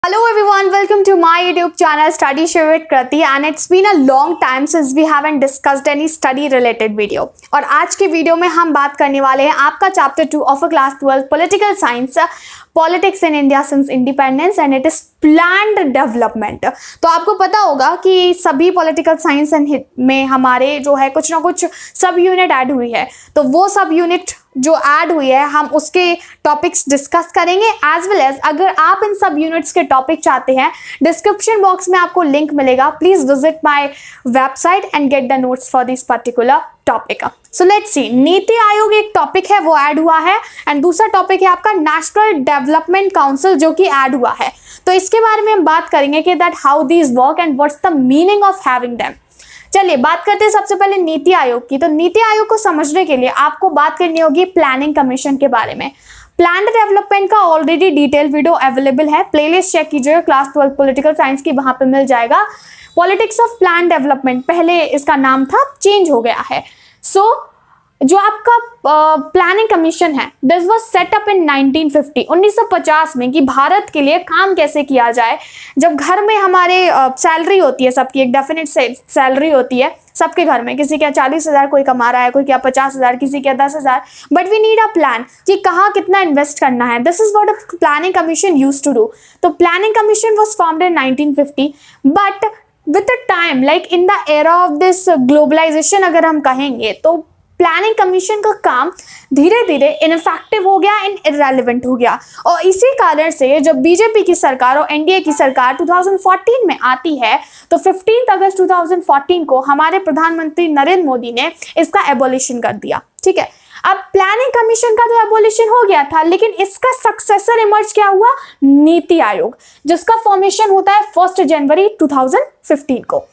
Hello everyone, welcome to my YouTube channel Studyship with Krati and it's been a long time since we haven't discussed any study related video. और आज के video में हम बात करने वाले हैं आपका chapter 2 of class 12 political science politics in India since independence and it is planned development. तो आपको पता होगा कि सभी पॉलिटिकल साइंस में हमारे जो है कुछ ना कुछ सब यूनिट ऐड हुई है, तो वो सब यूनिट जो ऐड हुई है हम उसके टॉपिक्स डिस्कस करेंगे एज वेल एज अगर आप इन सब यूनिट्स के टॉपिक चाहते हैं डिस्क्रिप्शन बॉक्स में आपको लिंक मिलेगा। Please visit my website and get the notes for this particular topic. So let's see, NITI Aayog एक टॉपिक है वो ऐड हुआ है एंड दूसरा टॉपिक है आपका नेशनल डेवलपमेंट काउंसिल जो कि ऐड हुआ है। तो इसके बारे में हम बात करेंगे कि that how these work and what's the meaning of having them. चलिए बात करते हैं सबसे पहले नीति आयोग की। तो नीति आयोग को समझने के लिए आपको बात करनी होगी प्लानिंग कमीशन के बारे में। प्लान्ड डेवलपमेंट का ऑलरेडी डिटेल वीडियो अवेलेबल है, प्लेलिस्ट चेक कीजिएगा क्लास 12 पॉलिटिकल साइंस की, वहां पे मिल जाएगा। पॉलिटिक्स ऑफ प्लान डेवलपमेंट पहले इसका नाम था, चेंज हो गया है। सो जो आपका प्लानिंग कमीशन है this was set up in 1950 में कि भारत के लिए काम कैसे किया जाए। जब घर में हमारे सैलरी होती है, सबकी एक डेफिनेट सैलरी होती है सबके घर में, किसी क्या 40,000 कोई कमा रहा है, कोई क्या 50,000, किसी क्या 10,000, but we need a plan कि कहाँ कितना इन्वेस्ट करना है। This is what a planning commission used to do. तो planning commission was formed in 1950 but with the time like in the era of this globalization अगर हम कहेंगे तो प्लानिंग कमीशन का काम धीरे धीरे इनफेक्टिव हो गया एंड इररेलेवेंट हो गया। और इसी कारण से जब बीजेपी की सरकार और एनडीए की सरकार 2014 में आती है तो 15 अगस्त 2014 को हमारे प्रधानमंत्री नरेंद्र मोदी ने इसका एबोलिशन कर दिया। ठीक है, अब प्लानिंग कमीशन का तो एबोलिशन हो गया था लेकिन इसका सक्सेसर इमर्ज क्या हुआ, नीति आयोग, जिसका फॉर्मेशन होता है 1 जनवरी 2015 को।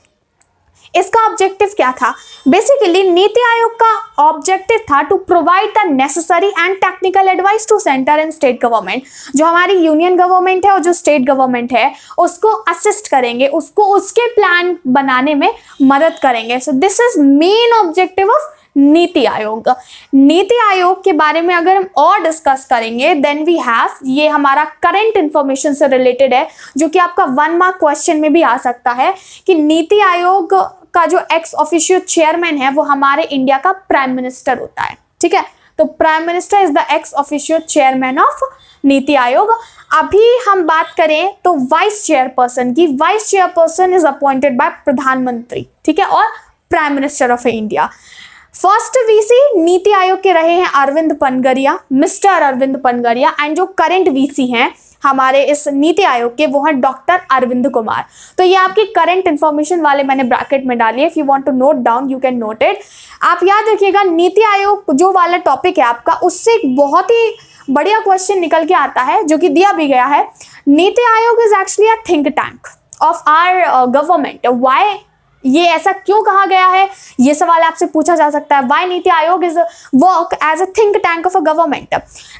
इसका ऑब्जेक्टिव क्या था? बेसिकली नीति आयोग का ऑब्जेक्टिव था to provide the necessary and technical advice to centre and state government. जो हमारी यूनियन गवर्नमेंट है और जो स्टेट गवर्नमेंट है उसको असिस्ट करेंगे, उसको उसके प्लान बनाने में मदद करेंगे। सो this is main objective of नीति आयोग। नीति आयोग के बारे में अगर हम और डिस्कस करेंगे देन वी हैव, ये हमारा करंट इंफॉर्मेशन से रिलेटेड है जो कि आपका 1 मार्क क्वेश्चन में भी आ सकता है कि नीति आयोग का जो एक्स ऑफिशियो चेयरमैन है वो हमारे इंडिया का प्राइम मिनिस्टर होता है। ठीक है, तो prime minister is the ex officio chairman of NITI Aayog. अभी हम बात करें तो वाइस चेयरपर्सन की, vice chairperson is appointed by प्रधानमंत्री, ठीक है, और prime minister of India. First VC NITI Aayog के रहे हैं अरविंद पनगरिया, मिस्टर अरविंद पनगरिया, एंड जो करंट वीसी हैं हमारे इस नीति आयोग के वो हैं डॉक्टर अरविंद कुमार। तो ये आपकी करंट इंफॉर्मेशन वाले मैंने ब्रैकेट में डाली है, if you want to note down you can note it. आप याद रखिएगा नीति आयोग जो वाला टॉपिक है आपका, उससे एक बहुत ही बढ़िया क्वेश्चन निकल के आता है जो कि दिया भी गया है। Niti Aayog is actually a think tank of our government. Why, ये ऐसा क्यों कहा गया है, ये सवाल आपसे पूछा जा सकता है। Why Niti Aayog is work as a think tank of a government.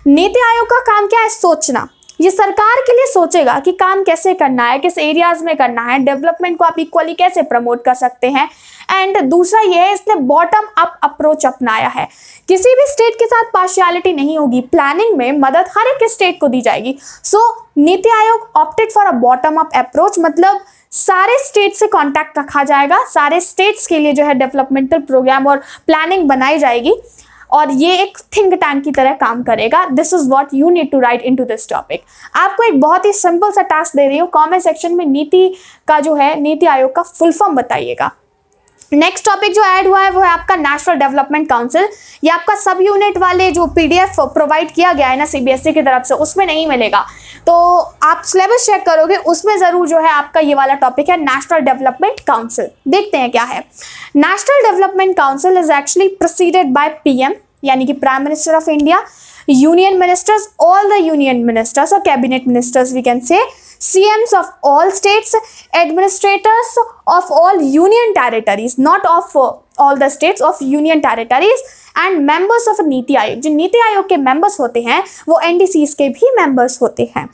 Niti Aayog का काम क्या है, सोचना। ये सरकार के लिए सोचेगा कि काम कैसे करना है, किस एरियाज में करना है, डेवलपमेंट को आप इक्वली कैसे प्रमोट कर सकते हैं। एंड दूसरा ये है इसने बॉटम अप अप्रोच अपनाया है। किसी भी स्टेट के साथ पार्शियलिटी नहीं होगी, प्लानिंग में मदद हर एक स्टेट को दी जाएगी। सो NITI Aayog opted for a bottom up approach, मतलब सारे स्टेट से कांटेक्ट रखा जाएगा, सारे स्टेट्स के लिए जो है डेवलपमेंटल प्रोग्राम और प्लानिंग बनाई जाएगी और ये एक थिंक टैंक की तरह काम करेगा। This is what you need to write into this topic. आपको एक बहुत ही सिंपल सा टास्क दे रही हूँ, कमेंट सेक्शन में नीति का जो है नीति आयोग का फुल फॉर्म बताइएगा। नेक्स्ट टॉपिक जो ऐड हुआ है वो है आपका नेशनल डेवलपमेंट काउंसिल। ये आपका सब यूनिट वाले जो पीडीएफ प्रोवाइड किया गया है ना सीबीएसई की तरफ से, उसमें नहीं मिलेगा। तो आप सिलेबस चेक करोगे उसमें जरूर जो है आपका ये वाला टॉपिक है नेशनल डेवलपमेंट काउंसिल। देखते हैं क्या है। National development council is actually presided by PM यानी कि prime minister of India, union ministers, all the union ministers और cabinet ministers we can say, CMs of all states, administrators of all union territories, not of all the states, of union territories, and members of NITI Aayog. जो नीति आयोग के members होते हैं वो NDCs के भी members होते हैं।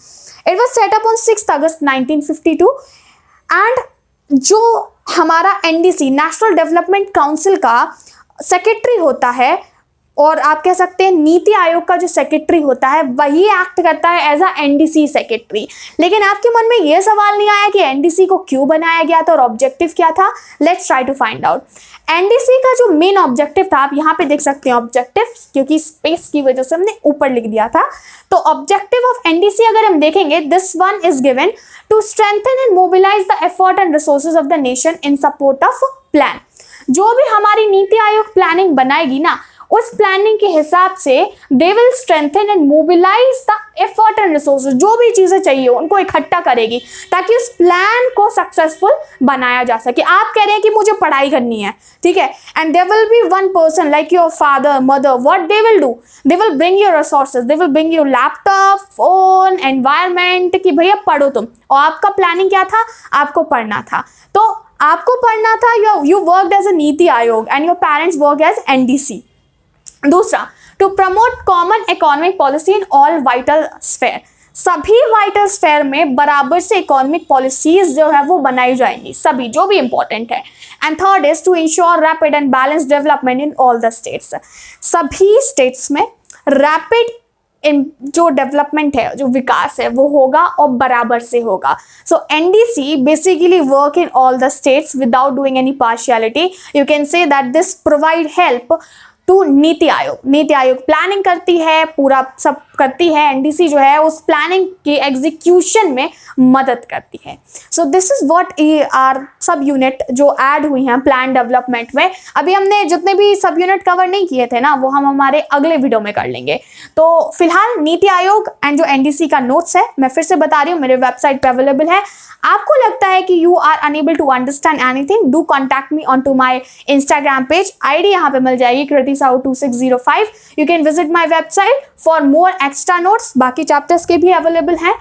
It was set up on 6 August 1952 and जो हमारा NDC नेशनल डेवलपमेंट काउंसिल का सेक्रेटरी होता है और आप कह सकते हैं नीति आयोग का जो सेक्रेटरी होता है वही एक्ट करता है एज अ एनडीसी सेक्रेटरी। लेकिन आपके मन में ये सवाल नहीं आया कि एनडीसी को क्यों बनाया गया था और ऑब्जेक्टिव क्या था? Let's try to find out. NDC का जो मेन ऑब्जेक्टिव था, आप यहाँ पे देख सकते हैं ऑब्जेक्टिव, क्योंकि स्पेस की वजह से हमने ऊपर लिख दिया था। तो ऑब्जेक्टिव ऑफ एनडीसी अगर हम देखेंगे, this one is given to strengthen and mobilise the effort and resources of the nation in support of plan. जो भी हमारी नीति आयोग प्लानिंग बनाएगी ना, उस प्लानिंग के हिसाब से they will strengthen and mobilise the effort and resources, जो भी चीजें चाहिए उनको इकट्ठा करेगी ताकि उस प्लान को सक्सेसफुल बनाया जा सके। आप कह रहे हैं कि मुझे पढ़ाई करनी है, ठीक है, and there will be one person like your father mother, what they will do, they will bring your resources, they will bring your laptop phone environment कि भैया पढ़ो तुम। और आपका प्लानिंग क्या था? आपको पढ़ना था। तो आपको पढ़ना था, you worked as a Niti Aayog and your parents work as NDC. दूसरा, to promote common economic policy in all vital sphere, सभी वाइटल स्फेयर में बराबर से इकोनॉमिक पॉलिसीज जो है वो बनाई जाएंगी, सभी जो भी इंपॉर्टेंट है। And third is to ensure rapid and balance development in all the states, सभी स्टेट्स में रैपिड जो डेवलपमेंट है, जो विकास है वो होगा और बराबर से होगा। So NDC basically work in all the states without doing any partiality. You can say that this provide help to Niti Aayog. NITI Aayog planning करती है, पूरा सब करती है, एनडीसी जो है उस प्लानिंग के एग्जीक्यूशन में मदद करती है। So this is what are sub unit जो ऐड हुई हैं प्लान डेवलपमेंट में। अभी हमने जितने भी सब यूनिट कवर नहीं किए थे ना, वो हम हमारे अगले वीडियो में कर लेंगे। तो फिलहाल नीति आयोग एंड जो एनडीसी का नोट्स है, मैं फिर से बता रही हूँ, मेरे वेबसाइट पे अवेलेबल है। आपको लगता है कि you are unable to understand anything, do contact me on to my Instagram page, ID यहाँ पे मिल जाएगी Kriti Sahu 2605। You can visit my website for more extra notes. बाकी चैप्टर्स के भी अवेलेबल हैं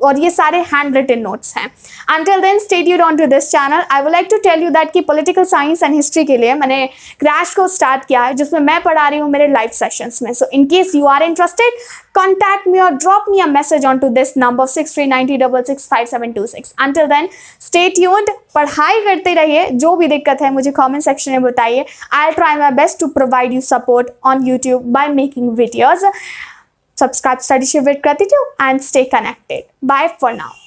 और ये सारे हैंड रिटन नोट्स हैं। Until then, stay tuned on to this channel. I would like to tell you that कि political science and history के लिए मैंने क्रैश को स्टार्ट किया है, जिसमें मैं पढ़ा रही हूँ मेरे लाइव सेशंस में। So in case you are interested, contact me or drop me a message onto this number 6390665726. Until then, stay tuned. पढ़ाई करते रहिए, जो भी दिक्कत है मुझे comment section में बताइए। I'll try my best to provide you support on YouTube by making videos. Subscribe Studyship with Krati and stay connected. Bye for now.